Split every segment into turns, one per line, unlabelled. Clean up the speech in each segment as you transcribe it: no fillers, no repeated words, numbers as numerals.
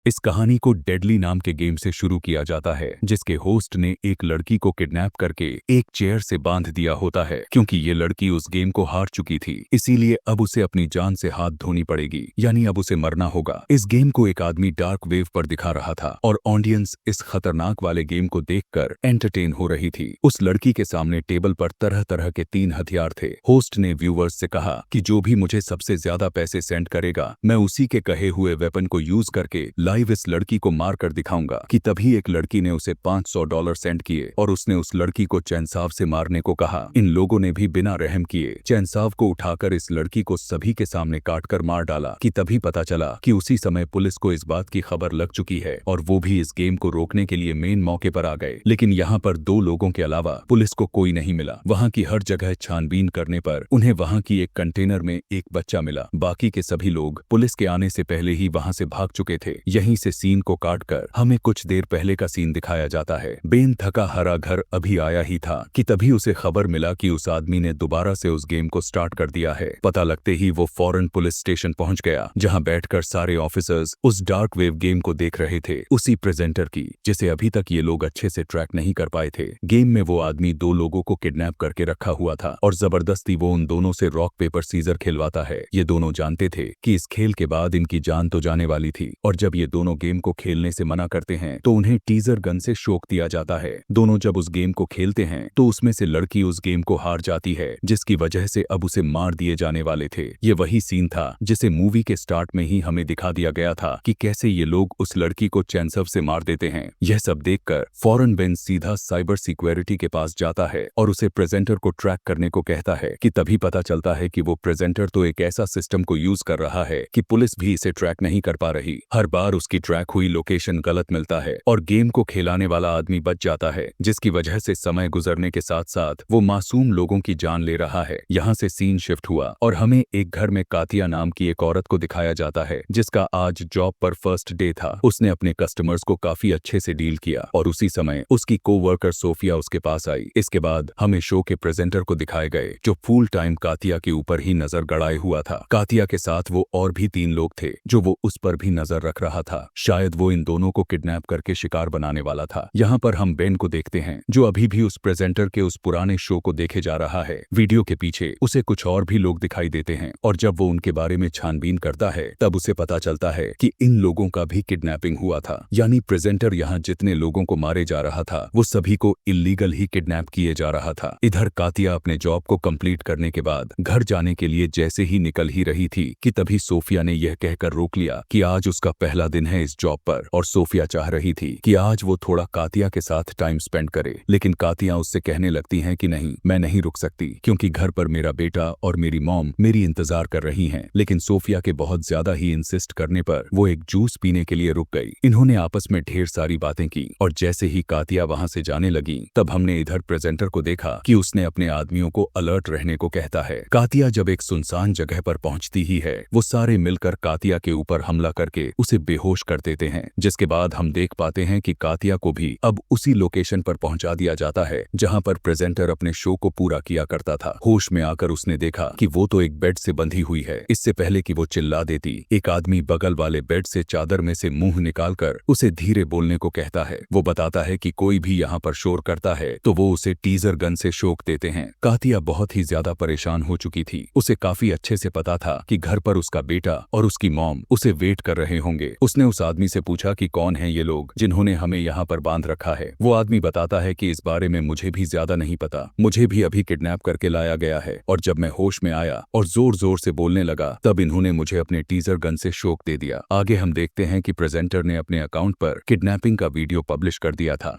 इस कहानी को डेडली नाम के गेम से शुरू किया जाता है, जिसके होस्ट ने एक लड़की को किडनैप करके एक चेयर से बांध दिया होता है। क्योंकि ये लड़की उस गेम को हार चुकी थी, इसीलिए अब उसे अपनी जान से हाथ धोनी पड़ेगी, यानी अब उसे मरना होगा। इस गेम को एक आदमी डार्क वेव पर दिखा रहा था और ऑडियंस इस खतरनाक वाले गेम को देखकर एंटरटेन हो रही थी। उस लड़की के सामने टेबल पर तरह तरह के 3 हथियार थे। होस्ट ने व्यूअर्स से कहा कि जो भी मुझे सबसे ज्यादा पैसे सेंड करेगा, मैं उसी के कहे हुए वेपन को यूज करके लाइव इस लड़की को मार कर दिखाऊंगा। कि तभी एक लड़की ने उसे $500 सेंड किए और उसने उस लड़की को चैनसाव से मारने को कहा। इन लोगों ने भी बिना रहम किए चैनसाव को उठाकर इस लड़की को सभी के सामने काटकर मार डाला। कि तभी पता चला कि उसी समय पुलिस को इस बात की खबर लग चुकी है और वो भी इस गेम को रोकने के लिए मेन मौके पर आ गए। लेकिन यहाँ पर 2 लोगों के अलावा पुलिस को कोई नहीं मिला। वहाँ की हर जगह छानबीन करने पर उन्हें वहाँ की एक कंटेनर में एक बच्चा मिला। बाकी के सभी लोग पुलिस के आने से पहले ही वहाँ से भाग चुके थे। यहीं से सीन को काटकर हमें कुछ देर पहले का सीन दिखाया जाता है। बेन थका हारा घर अभी आया ही था कि तभी उसे खबर मिला कि उस आदमी ने दोबारा से उस गेम को स्टार्ट कर दिया है। पता लगते ही वो फौरन पुलिस स्टेशन पहुंच गया, जहां बैठकर सारे ऑफिसर्स उस डार्क वेव गेम को देख रहे थे, उसी प्रेजेंटर की जिसे अभी तक ये लोग अच्छे से ट्रैक नहीं कर पाए थे। गेम में वो आदमी 2 लोगों को किडनैप करके रखा हुआ था और जबरदस्ती वो उन दोनों से रॉक पेपर सीजर खिलवाता है। ये दोनों जानते थे कि इस खेल के बाद इनकी जान तो जाने वाली थी और जब ये दोनों गेम को खेलने से मना करते हैं तो उन्हें टीजर गन से शोक दिया जाता है। दोनों जब उस गेम को खेलते हैं तो उसमें से लड़की उस गेम को हार जाती है, जिसकी वजह से अब उसे मार दिए जाने वाले थे। ये वही सीन था जिसे मूवी के स्टार्ट में ही हमें दिखा दिया गया था कि कैसे ये लोग उस लड़की को चैनसव से मार देते हैं। यह सब देखकर फौरन बेन सीधा साइबर सिक्योरिटी के पास जाता है और उसे प्रेजेंटर को ट्रैक करने को कहता है। कि तभी पता चलता है कि वो प्रेजेंटर तो एक ऐसा सिस्टम को यूज कर रहा है कि पुलिस भी इसे ट्रैक नहीं कर पा रही। हर बार उसकी ट्रैक हुई लोकेशन गलत मिलता है और गेम को खिलाने वाला आदमी बच जाता है, जिसकी वजह से समय गुजरने के साथ साथ वो मासूम लोगों की जान ले रहा है। यहाँ से सीन शिफ्ट हुआ और हमें एक घर में कातिया नाम की एक औरत को दिखाया जाता है, जिसका आज जॉब पर फर्स्ट डे था। उसने अपने कस्टमर्स को काफी अच्छे से डील किया और उसी समय उसकी कोवर्कर सोफिया उसके पास आई। इसके बाद हमें शो के प्रेजेंटर को दिखाए गए, जो फुल टाइम कातिया के ऊपर ही नजर गड़ाए हुआ था। कातिया के साथ वो और भी 3 लोग थे जो वो उस पर भी नजर रख रहा था। शायद वो इन दोनों को किडनैप करके शिकार बनाने वाला था। यहाँ पर हम बेन को देखते हैं, जो अभी भी उस प्रेजेंटर के उस पुराने शो को देखे जा रहा है। वीडियो के पीछे उसे कुछ और भी लोग दिखाई देते हैं और जब वो उनके बारे में छानबीन करता है तब उसे पता चलता है कि इन लोगों का भी किडनैपिंग हुआ था। यानी प्रेजेंटर यहाँ जितने लोगों को मारे जा रहा था वो सभी को इल्लीगल ही किडनैप किए जा रहा था। इधर कातिया अपने जॉब को कंप्लीट करने के बाद घर जाने के लिए जैसे ही निकल ही रही थी कि तभी सोफिया ने यह कहकर रोक लिया कि आज उसका पहला दिन है इस जॉब पर और सोफिया चाह रही थी कि आज वो थोड़ा कातिया के साथ टाइम स्पेंड करे। लेकिन कातिया उससे कहने लगती हैं कि नहीं, मैं नहीं रुक सकती, क्योंकि घर पर मेरा बेटा और मेरी मॉम मेरी इंतजार कर रही हैं। लेकिन सोफिया के बहुत ज्यादा ही इंसिस्ट करने पर वो एक जूस पीने के लिए रुक गई। इन्होंने आपस में ढेर सारी बातें की और जैसे ही कातिया वहां से जाने लगी तब हमने इधर प्रेजेंटर को देखा कि उसने अपने आदमियों को अलर्ट रहने को कहता है। कातिया जब एक सुनसान जगह पर पहुंचती ही है, वो सारे मिलकर कातिया के ऊपर हमला करके उसे बेहोश कर देते हैं, जिसके बाद हम देख पाते हैं कि कातिया को भी अब उसी लोकेशन पर पहुंचा दिया जाता है जहां पर प्रेजेंटर अपने शो को पूरा किया करता था। होश में आकर उसने देखा कि वो तो एक बेड से बंधी हुई है। इससे पहले कि वो चिल्ला देती, एक आदमी बगल वाले बेड से चादर में से मुंह निकालकर उसे धीरे बोलने को कहता है। वो बताता है कि कोई भी यहाँ पर शोर करता है तो वो उसे टीजर गन से शोक देते हैं। कातिया बहुत ही ज्यादा परेशान हो चुकी थी। उसे काफी अच्छे से पता था कि घर पर उसका बेटा और उसकी मॉम उसे वेट कर रहे होंगे। उसने उस आदमी से पूछा कि कौन है ये लोग जिन्होंने हमें यहाँ पर बांध रखा है। वो आदमी बताता है कि इस बारे में मुझे भी ज्यादा नहीं पता, मुझे भी अभी किडनैप करके लाया गया है और जब मैं होश में आया और जोर जोर से बोलने लगा तब इन्होंने मुझे अपने टीजर गन से शोक दे दिया। आगे हम देखते हैं कि प्रेजेंटर ने अपने अकाउंट पर किडनैपिंग का वीडियो पब्लिश कर दिया था।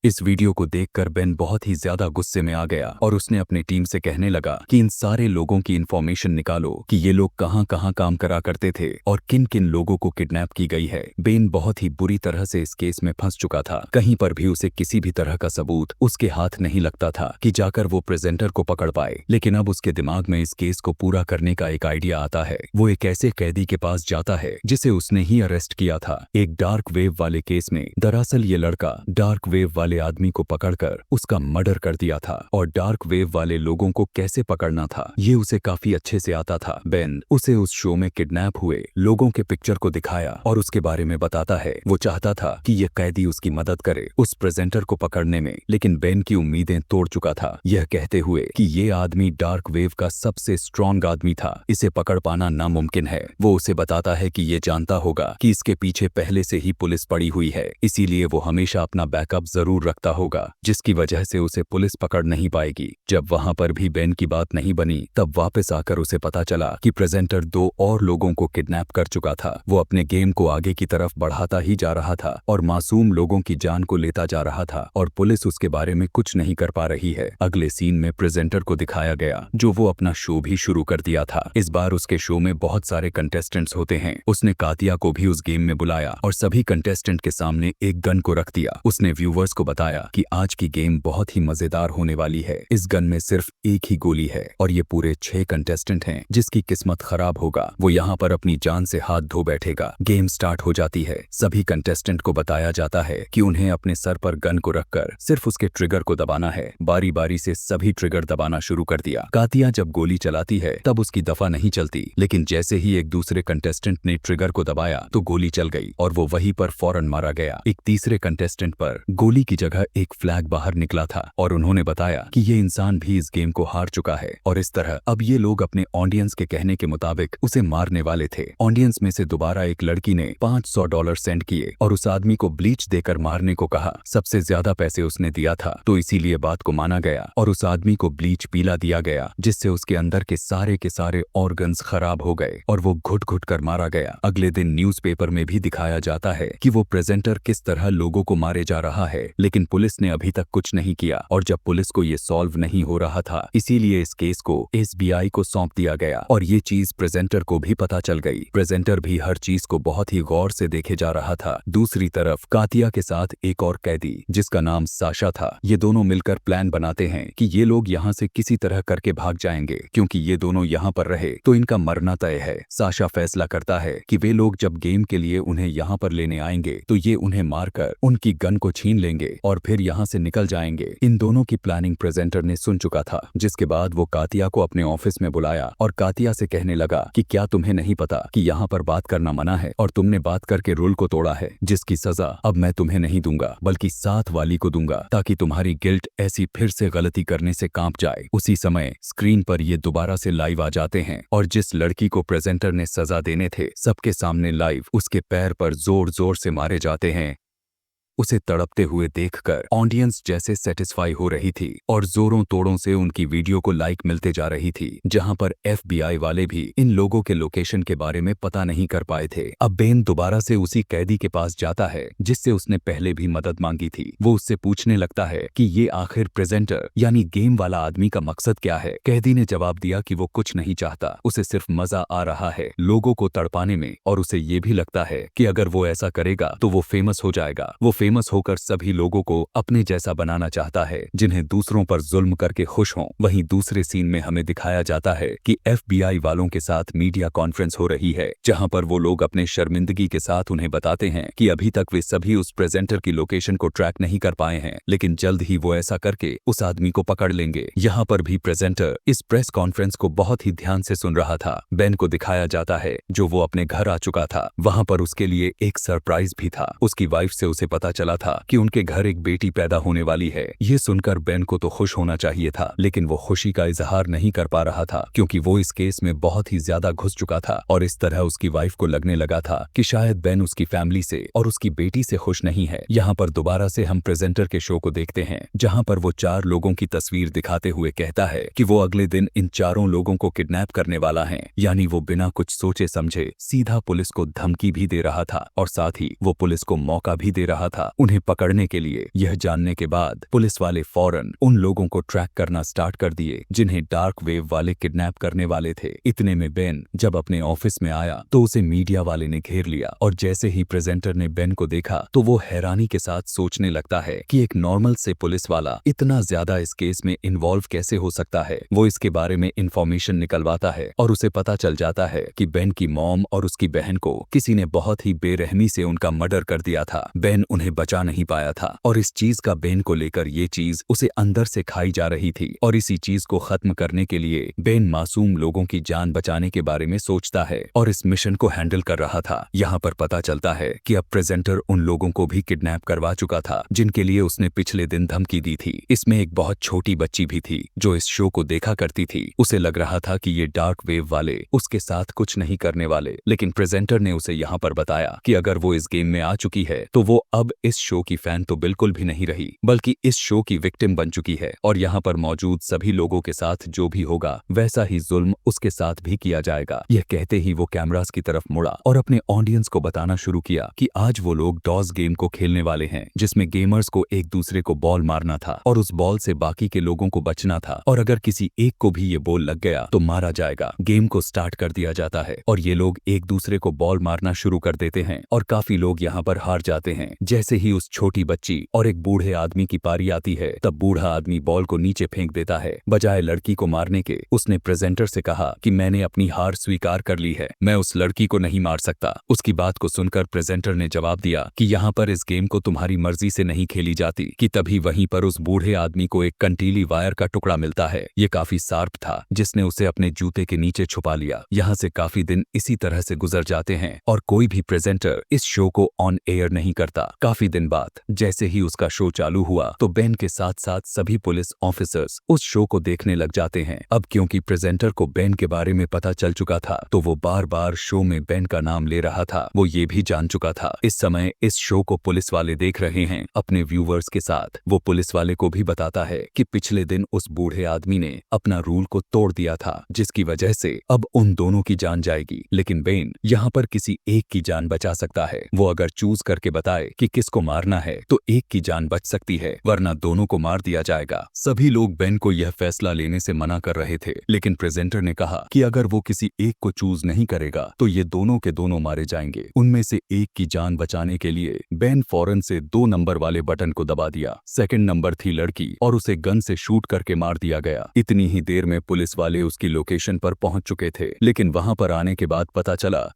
इस वीडियो को देखकर बेन बहुत ही ज्यादा गुस्से में आ गया और उसने अपनी टीम से कहने लगा कि इन सारे लोगों की इंफॉर्मेशन निकालो कि ये लोग कहां कहां काम करा करते थे और किन किन लोगों को किडनैप की गई है। बेन बहुत ही बुरी तरह से इस केस में फंस चुका था। कहीं पर भी उसे किसी भी तरह का सबूत उसके हाथ नहीं लगता था कि जाकर वो प्रेजेंटर को पकड़ पाए। लेकिन अब उसके दिमाग में इस केस को पूरा करने का एक आइडिया आता है। वो एक ऐसे कैदी के पास जाता है जिसे उसने ही अरेस्ट किया था एक डार्क वेव वाले केस में। दरअसल ये लड़का डार्क वेव वाले वाले आदमी को पकड़कर उसका मर्डर कर दिया था और डार्क वेव वाले लोगों को कैसे पकड़ना था ये उसे काफी अच्छे से आता था। बेन उसे उस शो में किडनैप हुए लोगों के पिक्चर को दिखाया और उसके बारे में बताता है। वो चाहता था कि ये कैदी उसकी मदद करे उस प्रेजेंटर को पकड़ने में, लेकिन बेन की उम्मीदें तोड़ चुका था, यह कहते हुए कि ये आदमी डार्क वेव का सबसे स्ट्रॉन्ग आदमी था, इसे पकड़ पाना नामुमकिन है। वो उसे बताता है कि ये जानता होगा कि इसके पीछे पहले से ही पुलिस पड़ी हुई है, इसीलिए वो हमेशा अपना बैकअप जरूर रखता होगा, जिसकी वजह से उसे पुलिस पकड़ नहीं पाएगी। जब वहां पर भी बेन की बात नहीं बनी, तब वापस आकर उसे पता चला कि प्रेजेंटर 2 और लोगों को किडनैप कर चुका था। वो अपने गेम को आगे की तरफ बढ़ाता ही जा रहा था और मासूम लोगों की जान को लेता जा रहा था और पुलिस उसके बारे में कुछ नहीं कर पा रही है। अगले सीन में प्रेजेंटर को दिखाया गया जो वो अपना शो भी शुरू कर दिया था। इस बार उसके शो में बहुत सारे कंटेस्टेंट्स होते हैं। उसने कातिया को भी उस गेम में बुलाया और सभी कंटेस्टेंट के सामने एक गन को रख दिया। उसने व्यूवर्स को बताया कि आज की गेम बहुत ही मजेदार होने वाली है। इस गन में सिर्फ एक ही गोली है और ये पूरे 6 कंटेस्टेंट हैं। जिसकी किस्मत खराब होगा वो यहाँ पर अपनी जान से हाथ धो बैठेगा। गेम स्टार्ट हो जाती है। सभी कंटेस्टेंट को बताया जाता है कि उन्हें अपने सर पर गन को रखकर सिर्फ उसके ट्रिगर को दबाना है। बारी बारी से सभी ट्रिगर दबाना शुरू कर दिया। कातिया जब गोली चलाती है तब उसकी दफा नहीं चलती, लेकिन जैसे ही एक दूसरे कंटेस्टेंट ने ट्रिगर को दबाया तो गोली चल गई और वो वहीं पर फौरन मारा गया। एक तीसरे कंटेस्टेंट पर गोली की जगह एक फ्लैग बाहर निकला था और उन्होंने बताया कि ये इंसान भी इस गेम को हार चुका है और इस तरह अब ये लोग अपने ऑडियंस के कहने के मुताबिक उसे मारने वाले थे। ऑडियंस में से दोबारा एक लड़की ने $500 सेंड किए और उस आदमी को ब्लीच देकर मारने को कहा। सबसे ज्यादा पैसे उसने दिया था तो इसीलिए बात को माना गया और उस आदमी को ब्लीच पीला दिया गया, जिससे उसके अंदर के सारे ऑर्गन्स खराब हो गए और वो घुट घुट कर मारा गया। अगले दिन न्यूज़पेपर में भी दिखाया जाता है कि वो प्रेजेंटर किस तरह लोगों को मारे जा रहा है, लेकिन पुलिस ने अभी तक कुछ नहीं किया और जब पुलिस को ये सॉल्व नहीं हो रहा था इसीलिए इस केस को FBI को सौंप दिया गया और ये चीज प्रेजेंटर को भी पता चल गई। प्रेजेंटर भी हर चीज को बहुत ही गौर से देखे जा रहा था। दूसरी तरफ कातिया के साथ एक और कैदी जिसका नाम साशा था। ये दोनों मिलकर प्लान बनाते हैं कि ये लोग यहाँ से किसी तरह करके भाग जाएंगे, क्योंकि ये दोनों यहाँ पर रहे तो इनका मरना तय है। साशा फैसला करता है कि वे लोग जब गेम के लिए उन्हें यहाँ पर लेने आएंगे तो ये उन्हें मारकर उनकी गन को छीन लेंगे और फिर यहाँ से निकल जाएंगे। इन दोनों की प्लानिंग प्रेजेंटर ने सुन चुका था, जिसके बाद वो कातिया को अपने ऑफिस में बुलाया और कातिया से कहने लगा कि क्या तुम्हें नहीं पता कि यहाँ पर बात करना मना है और तुमने बात करके रूल को तोड़ा है, जिसकी सजा अब मैं तुम्हें नहीं दूंगा बल्कि साथ वाली को दूंगा, ताकि तुम्हारी गिल्ट ऐसी फिर से गलती करने से कांप जाए। उसी समय स्क्रीन पर ये दोबारा से लाइव आ जाते हैं और जिस लड़की को प्रेजेंटर ने सजा देने थे सबके सामने लाइव उसके पैर पर जोर जोर से मारे जाते हैं। उसे तड़पते हुए देखकर ऑडियंस जैसे सेटिस्फाई हो रही थी और जोरों तोड़ों से उनकी वीडियो को लाइक मिलते जा रही थी, जहां पर FBI वाले भी इन लोगों के लोकेशन के बारे में पता नहीं कर पाए थे। अब बेन दोबारा से उसी कैदी के पास जाता है जिससे उसने पहले भी मदद मांगी थी। वो उससे पूछने लगता है कि ये आखिर प्रेजेंटर यानी गेम वाला आदमी का मकसद क्या है। कैदी ने जवाब दिया कि वो कुछ नहीं चाहता, उसे सिर्फ मजा आ रहा है लोगों को तड़पाने में और उसे ये भी लगता है कि अगर वो ऐसा करेगा तो वो फेमस हो जाएगा। वो फेमस होकर सभी लोगों को अपने जैसा बनाना चाहता है जिन्हें दूसरों पर जुल्म करके खुश हों। वहीं दूसरे सीन में हमें दिखाया जाता है कि FBI वालों के साथ मीडिया कॉन्फ्रेंस हो रही है, जहां पर वो लोग अपने शर्मिंदगी के साथ उन्हें बताते हैं कि अभी तक वे सभी उस प्रेजेंटर की लोकेशन को ट्रैक नहीं कर पाए हैं, लेकिन जल्द ही वो ऐसा करके उस आदमी को पकड़ लेंगे। यहाँ पर भी प्रेजेंटर इस प्रेस कॉन्फ्रेंस को बहुत ही ध्यान से सुन रहा था। बेन को दिखाया जाता है जो वो अपने घर आ चुका था। वहां पर उसके लिए एक सरप्राइज भी था। उसकी वाइफ से उसे पता चला था कि उनके घर एक बेटी पैदा होने वाली है। ये सुनकर बेन को तो खुश होना चाहिए था, लेकिन वो खुशी का इजहार नहीं कर पा रहा था क्योंकि वो इस केस में बहुत ही ज्यादा घुस चुका था और इस तरह उसकी वाइफ को लगने लगा था कि शायद बेन उसकी फैमिली से और उसकी बेटी से खुश नहीं है। यहाँ पर दोबारा से हम प्रेजेंटर के शो को देखते हैं, जहाँ पर वो 4 लोगों की तस्वीर दिखाते हुए कहता है कि वो अगले दिन इन 4 लोगों को किडनैप करने वाला है। यानी वो बिना कुछ सोचे समझे सीधा पुलिस को धमकी भी दे रहा था और साथ ही वो पुलिस को मौका भी दे रहा था उन्हें पकड़ने के लिए। यह जानने के बाद पुलिस वाले फौरन उन लोगों को ट्रैक करना स्टार्ट कर दिए जिन्हें डार्क वेव वाले किडनैप करने वाले थे। इतने में बेन जब अपने ऑफिस में आया तो उसे मीडिया वाले ने घेर लिया और जैसे ही प्रेजेंटर ने बेन को देखा तो वो हैरानी के साथ सोचने लगता है कि एक नॉर्मल से पुलिस वाला इतना ज्यादा इस केस में इन्वॉल्व कैसे हो सकता है। वो इसके बारे में इंफॉर्मेशन निकलवाता है और उसे पता चल जाता है कि बेन की मॉम और उसकी बहन को किसी ने बहुत ही बेरहमी से उनका मर्डर कर दिया था। बेन उन्हें उन्हें बचा नहीं पाया था और इस चीज का बेन को लेकर ये चीज उसे अंदर से खाई जा रही थी और इसी चीज को खत्म करने के लिए बेन मासूम लोगों की जान बचाने के बारे में सोचता है और इस मिशन को हैंडल कर रहा था। यहाँ पर पता चलता है कि अब प्रेजेंटर उन लोगों को भी किडनैप करवा चुका था जिनके लिए उसने पिछले दिन धमकी दी थी। इसमें एक बहुत छोटी बच्ची भी थी जो इस शो को देखा करती थी। उसे लग रहा था कि ये डार्क वेव वाले उसके साथ कुछ नहीं करने वाले, लेकिन प्रेजेंटर ने उसे यहाँ पर बताया कि अगर वो इस गेम में आ चुकी है तो वो अब इस शो की फैन तो बिल्कुल भी नहीं रही बल्कि इस शो की विक्टिम बन चुकी है और यहाँ पर मौजूद सभी लोगों के साथ जो भी होगा वैसा ही जुल्म उसके साथ भी किया जाएगा। यह कहते ही वो कैमरास की तरफ मुड़ा और अपने ऑडियंस को बताना शुरू किया कि आज वो लोग डॉस गेम को खेलने वाले हैं जिसमें गेमर्स को एक दूसरे को बॉल मारना था और उस बॉल से बाकी के लोगों को बचना था और अगर किसी एक को भी ये बॉल लग गया तो मारा जाएगा। गेम को स्टार्ट कर दिया जाता है और ये लोग एक दूसरे को बॉल मारना शुरू कर देते हैं और काफी लोग यहाँ पर हार जाते हैं। जैसे ही उस छोटी बच्ची और एक बूढ़े आदमी की पारी आती है तब बूढ़ा आदमी बॉल को नीचे फेंक देता है। बजाय लड़की को मारने के उसने प्रेजेंटर से कहा कि मैंने अपनी हार स्वीकार कर ली है, मैं उस लड़की को नहीं मार सकता। उसकी बात को सुनकर प्रेजेंटर ने जवाब दिया कि यहाँ पर इस गेम को तुम्हारी मर्जी से नहीं खेली जाती कि तभी वहीं पर उस बूढ़े आदमी को एक कंटीली वायर का टुकड़ा मिलता है। ये काफी शार्प था जिसने उसे अपने जूते के नीचे छुपा लिया। यहाँ से काफी दिन इसी तरह से गुजर जाते हैं और कोई भी प्रेजेंटर इस शो को ऑन एयर नहीं करता। काफी दिन बाद जैसे ही उसका शो चालू हुआ तो बेन के साथ साथ सभी पुलिस ऑफिसर्स उस शो को देखने लग जाते हैं। अब क्योंकि प्रेजेंटर को बेन के बारे में पता चल चुका था तो वो बार बार शो में बेन का नाम ले रहा था। वो ये भी जान चुका था इस समय इस शो को पुलिस वाले देख रहे हैं अपने व्यूवर्स के साथ। वो पुलिस वाले को भी बताता है कि पिछले दिन उस बूढ़े आदमी ने अपना रूल को तोड़ दिया था जिसकी वजह से अब उन दोनों की जान जाएगी, लेकिन बेन यहाँ पर किसी एक की जान बचा सकता है। वो अगर चूज करके बताए कि किसको मारना है तो एक की जान बच सकती है वरना दोनों को मार दिया जाएगा। सभी लोग बेन को यह फैसला लेने से मना कर रहे थे, लेकिन प्रेजेंटर ने कहा कि अगर वो किसी एक को चूज नहीं करेगा तो ये दोनों के दोनों मारे जाएंगे। उनमें से एक की जान बचाने के लिए बेन फौरन से 2 नंबर वाले बटन को दबा दिया। सेकंड नंबर थी लड़की और उसे गन से शूट करके मार दिया गया। इतनी ही देर में पुलिस वाले उसकी लोकेशन पर पहुंच चुके थे, लेकिन वहां पर आने के बाद पता चला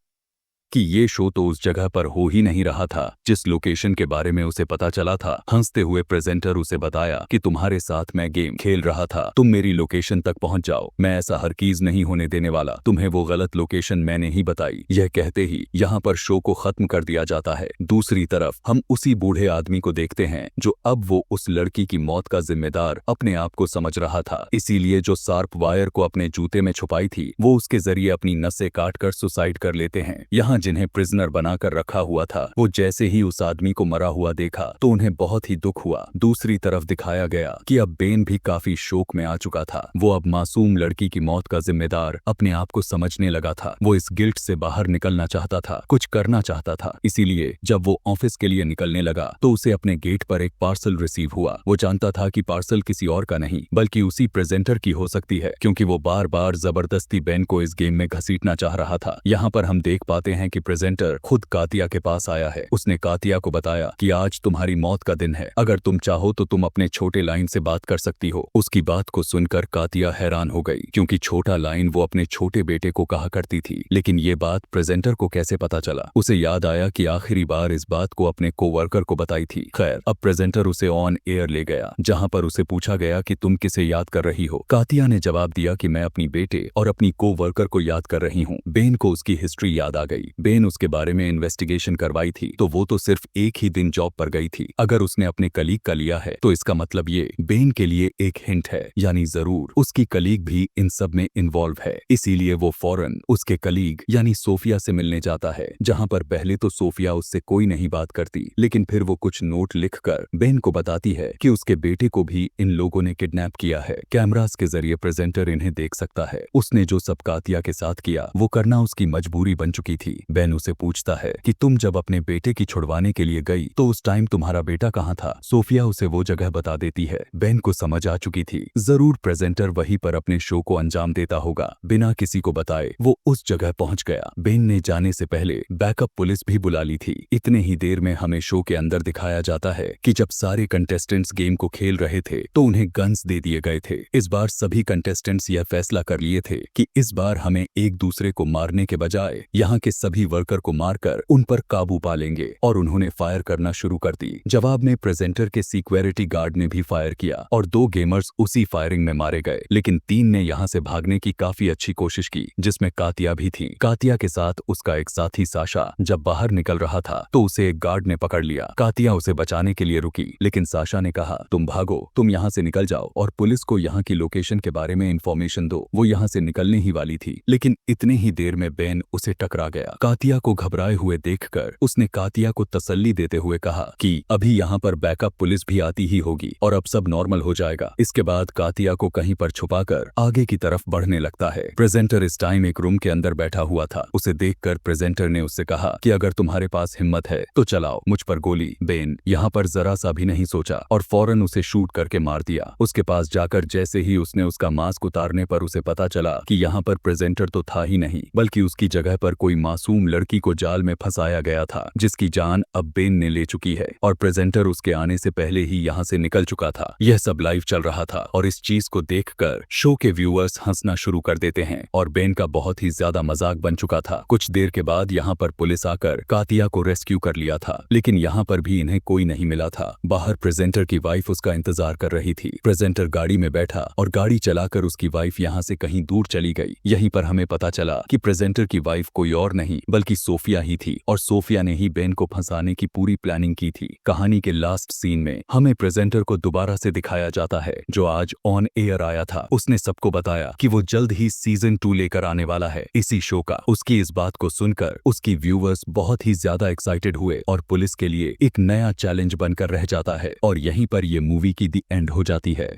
कि ये शो तो उस जगह पर हो ही नहीं रहा था जिस लोकेशन के बारे में उसे पता चला था। हंसते हुए प्रेजेंटर उसे बताया कि तुम्हारे साथ मैं गेम खेल रहा था, तुम मेरी लोकेशन तक पहुंच जाओ, मैं ऐसा हरगिज नहीं होने देने वाला, तुम्हें वो गलत लोकेशन मैंने ही बताई। यह कहते ही यहाँ पर शो को खत्म कर दिया जाता है। दूसरी तरफ हम उसी बूढ़े आदमी को देखते हैं जो अब वो उस लड़की की मौत का जिम्मेदार अपने आप को समझ रहा था, इसीलिए जो शार्प वायर को अपने जूते में छुपाई थी वो उसके जरिए अपनी नसें काट कर सुसाइड कर लेते हैं। यहाँ जिन्हें प्रिजनर बनाकर रखा हुआ था वो जैसे ही उस आदमी को मरा हुआ देखा तो उन्हें बहुत ही दुख हुआ। दूसरी तरफ दिखाया गया कि अब बेन भी काफी शोक में आ चुका था। वो अब मासूम लड़की की मौत का जिम्मेदार अपने आप को समझने लगा था। वो इस गिल्ट से बाहर निकलना चाहता था, कुछ करना चाहता था। इसीलिए जब वो ऑफिस के लिए निकलने लगा तो उसे अपने गेट पर एक पार्सल रिसीव हुआ। वो जानता था कि पार्सल किसी और का नहीं बल्कि उसी प्रेजेंटर की हो सकती है, क्योंकि वो बार बार जबरदस्ती बेन को इस गेम में घसीटना चाह रहा था। यहाँ पर हम देख पाते हैं कि प्रेजेंटर खुद कातिया के पास आया है। उसने कातिया को बताया कि आज तुम्हारी मौत का दिन है, अगर तुम चाहो तो तुम अपने छोटे लाइन से बात कर सकती हो। उसकी बात को सुनकर कातिया हैरान हो गई, क्योंकि छोटा लाइन वो अपने छोटे बेटे को कहा करती थी। लेकिन ये बात प्रेजेंटर को कैसे पता चला? उसे याद आया कि आखिरी बार इस बात को अपने कोवर्कर को बताई थी। खैर, अब प्रेजेंटर उसे ऑन एयर ले गया, जहाँ पर उसे पूछा गया कि तुम किसे याद कर रही हो। कातिया ने जवाब दिया कि मैं अपनी बेटे और अपनी कोवर्कर को याद कर रही हूँ। बेन को उसकी हिस्ट्री याद आ गई। बेन उसके बारे में इन्वेस्टिगेशन करवाई थी तो वो तो सिर्फ एक ही दिन जॉब पर गई थी। अगर उसने अपने कलीग का लिया है तो इसका मतलब ये बेन के लिए एक हिंट है, यानी जरूर उसकी कलीग भी इन सब में इन्वॉल्व है। इसीलिए वो फौरन उसके कलीग यानी सोफिया से मिलने जाता है, जहां पर पहले तो सोफिया उससे कोई नहीं बात करती, लेकिन फिर वो कुछ नोट लिखकर बेन को बताती है कि उसके बेटे को भी इन लोगों ने किडनैप किया है। कैमरास के जरिए प्रेजेंटर इन्हें देख सकता है। उसने जो सब कातिया के साथ किया वो करना उसकी मजबूरी बन चुकी थी। बेन उसे पूछता है कि तुम जब अपने बेटे की छुड़वाने के लिए गई तो उस टाइम तुम्हारा बेटा कहाँ था? सोफिया उसे वो जगह बता देती है। बेन को समझ आ चुकी थी जरूर प्रेजेंटर वहीं पर अपने शो को अंजाम देता होगा। बिना किसी को बताए वो उस जगह पहुंच गया। बेन ने जाने से पहले बैकअप पुलिस भी बुला ली थी। इतने ही देर में हमें शो के अंदर दिखाया जाता है कि जब सारे कंटेस्टेंट्स गेम को खेल रहे थे तो उन्हें गन्स दे दिए गए थे। इस बार सभी कंटेस्टेंट्स यह फैसला कर लिए थे कि इस बार हमें एक दूसरे को मारने के बजाय यहाँ के सभी सभी वर्कर को मारकर उन पर काबू पा लेंगे और उन्होंने फायर करना शुरू कर दी। जवाब में प्रेजेंटर के सिक्योरिटी गार्ड ने भी फायर किया और 2 गेमर्स उसी फायरिंग में मारे गए, लेकिन 3 ने यहाँ से भागने की काफी अच्छी कोशिश की, जिसमें कातिया भी थी। कातिया के साथ उसका एक साथी साशा जब बाहर निकल रहा था तो उसे एक गार्ड ने पकड़ लिया। कातिया उसे बचाने के लिए रुकी, लेकिन साशा ने कहा, तुम भागो, तुम यहाँ से निकल जाओ और पुलिस को यहाँ की लोकेशन के बारे में इंफॉर्मेशन दो। वो यहाँ से निकलने ही वाली थी, लेकिन इतनी ही देर में बेन उसे टकरा गया। कातिया को घबराए हुए देखकर उसने कातिया को तसल्ली देते हुए कहा कि अभी यहाँ पर बैकअप पुलिस भी आती ही होगी और अब सब नॉर्मल हो जाएगा। इसके बाद कातिया को कहीं पर छुपाकर आगे की तरफ बढ़ने लगता है। प्रेजेंटर इस टाइम एक रूम के अंदर बैठा हुआ था। उसे देखकर प्रेजेंटर ने उससे कहा कि अगर तुम्हारे पास हिम्मत है तो चलाओ मुझ पर गोली। बेन यहाँ पर जरा सा भी नहीं सोचा और फौरन उसे शूट करके मार दिया। उसके पास जाकर जैसे ही उसने उसका मास्क उतारने पर उसे पता चला कि यहाँ पर प्रेजेंटर तो था ही नहीं, बल्कि उसकी जगह पर कोई मासूम लड़की को जाल में फंसाया गया था, जिसकी जान अब बेन ने ले चुकी है और प्रेजेंटर उसके आने से पहले ही यहाँ से निकल चुका था। यह सब लाइव चल रहा था और इस चीज को देखकर शो के व्यूअर्स हंसना शुरू कर देते हैं और बेन का बहुत ही ज्यादा मजाक बन चुका था। कुछ देर के बाद यहाँ पर पुलिस आकर कातिया को रेस्क्यू कर लिया था, लेकिन यहाँ पर भी इन्हें कोई नहीं मिला था। बाहर प्रेजेंटर की वाइफ उसका इंतजार कर रही थी। प्रेजेंटर गाड़ी में बैठा और गाड़ी चलाकर उसकी वाइफ यहाँ से कहीं दूर चली गई। यहीं पर हमें पता चला कि प्रेजेंटर की वाइफ कोई और नहीं बल्कि सोफिया ही थी और सोफिया ने ही बेन को फंसाने की पूरी प्लानिंग की थी। कहानी के लास्ट सीन में हमें प्रेजेंटर को दोबारा से दिखाया जाता है, जो आज ऑन एयर आया था। उसने सबको बताया कि वो जल्द ही सीजन 2 लेकर आने वाला है इसी शो का। उसकी इस बात को सुनकर उसकी व्यूअर्स बहुत ही ज्यादा एक्साइटेड हुए और पुलिस के लिए एक नया चैलेंज बनकर रह जाता है और यहीं पर ये मूवी की दी एंड हो जाती है।